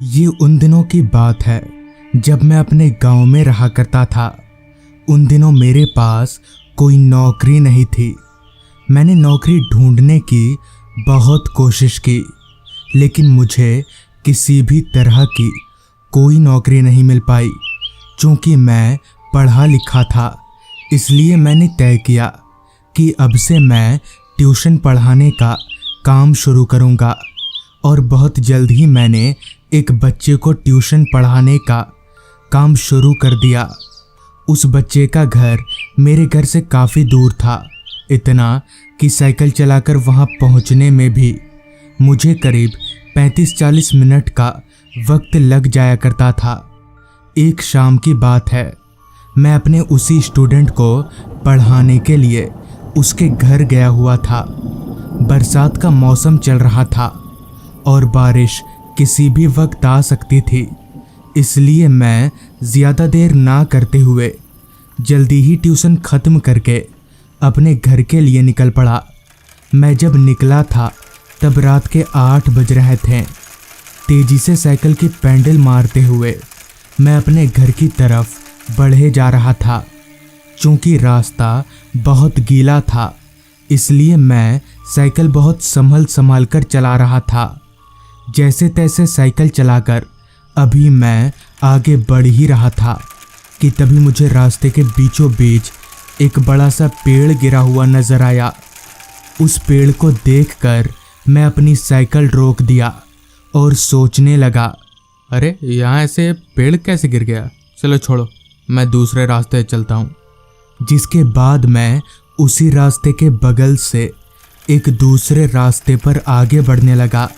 ये उन दिनों की बात है जब मैं अपने गांव में रहा करता था। उन दिनों मेरे पास कोई नौकरी नहीं थी। मैंने नौकरी ढूंढने की बहुत कोशिश की, लेकिन मुझे किसी भी तरह की कोई नौकरी नहीं मिल पाई। चूँकि मैं पढ़ा लिखा था, इसलिए मैंने तय किया कि अब से मैं ट्यूशन पढ़ाने का काम शुरू करूँगा। और बहुत जल्द ही मैंने एक बच्चे को ट्यूशन पढ़ाने का काम शुरू कर दिया। उस बच्चे का घर मेरे घर से काफ़ी दूर था, इतना कि साइकिल चलाकर वहाँ पहुँचने में भी मुझे करीब 35-40 मिनट का वक्त लग जाया करता था। एक शाम की बात है, मैं अपने उसी स्टूडेंट को पढ़ाने के लिए उसके घर गया हुआ था। बरसात का मौसम चल रहा था और बारिश किसी भी वक्त आ सकती थी, इसलिए मैं ज़्यादा देर ना करते हुए जल्दी ही ट्यूशन ख़त्म करके अपने घर के लिए निकल पड़ा। मैं जब निकला था तब रात के 8 बज रहे थे। तेज़ी से साइकिल की पैडल मारते हुए मैं अपने घर की तरफ बढ़े जा रहा था। चूँकि रास्ता बहुत गीला था, इसलिए मैं साइकिल बहुत संभल कर चला रहा था। जैसे तैसे साइकिल चलाकर अभी मैं आगे बढ़ ही रहा था कि तभी मुझे रास्ते के बीचों बीच एक बड़ा सा पेड़ गिरा हुआ नजर आया। उस पेड़ को देखकर मैं अपनी साइकिल रोक दिया और सोचने लगा, अरे यहाँ ऐसे पेड़ कैसे गिर गया? चलो छोड़ो, मैं दूसरे रास्ते चलता हूँ। जिसके बाद मैं उसी रास्ते के बगल से एक दूसरे रास्ते पर आगे बढ़ने लगा।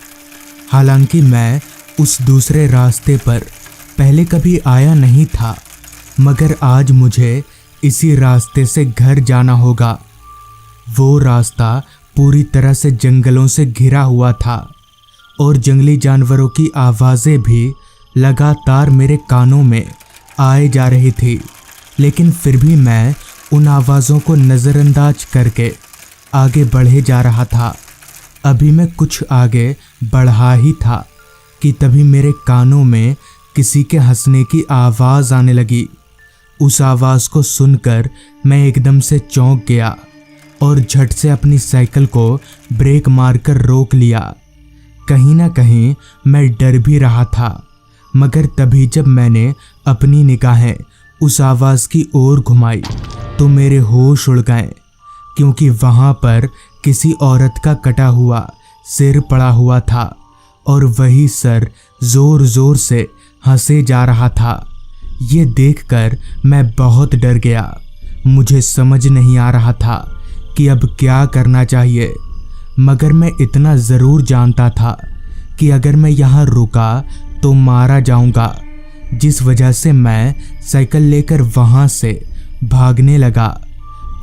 हालांकि मैं उस दूसरे रास्ते पर पहले कभी आया नहीं था, मगर आज मुझे इसी रास्ते से घर जाना होगा। वो रास्ता पूरी तरह से जंगलों से घिरा हुआ था और जंगली जानवरों की आवाज़ें भी लगातार मेरे कानों में आए जा रही थी। लेकिन फिर भी मैं उन आवाज़ों को नज़रअंदाज करके आगे बढ़े जा रहा था। अभी मैं कुछ आगे बढ़ा ही था कि तभी मेरे कानों में किसी के हंसने की आवाज़ आने लगी। उस आवाज़ को सुनकर मैं एकदम से चौंक गया और झट से अपनी साइकिल को ब्रेक मारकर रोक लिया। कहीं ना कहीं मैं डर भी रहा था, मगर तभी जब मैंने अपनी निगाहें उस आवाज़ की ओर घुमाई तो मेरे होश उड़ गए, क्योंकि वहाँ पर किसी औरत का कटा हुआ सिर पड़ा हुआ था और वही सर ज़ोर ज़ोर से हंसे जा रहा था। ये देखकर मैं बहुत डर गया। मुझे समझ नहीं आ रहा था कि अब क्या करना चाहिए, मगर मैं इतना ज़रूर जानता था कि अगर मैं यहाँ रुका तो मारा जाऊँगा, जिस वजह से मैं साइकिल लेकर वहाँ से भागने लगा।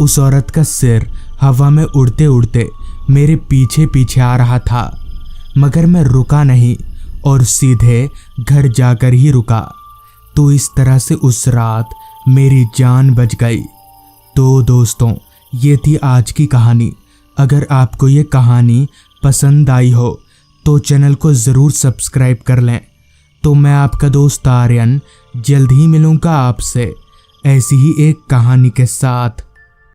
उस औरत का सिर हवा में उड़ते उड़ते मेरे पीछे पीछे आ रहा था, मगर मैं रुका नहीं और सीधे घर जाकर ही रुका। तो इस तरह से उस रात मेरी जान बच गई। तो दोस्तों, ये थी आज की कहानी। अगर आपको ये कहानी पसंद आई हो तो चैनल को ज़रूर सब्सक्राइब कर लें। तो मैं आपका दोस्त आर्यन जल्द ही मिलूँगा आपसे ऐसी ही एक कहानी के साथ।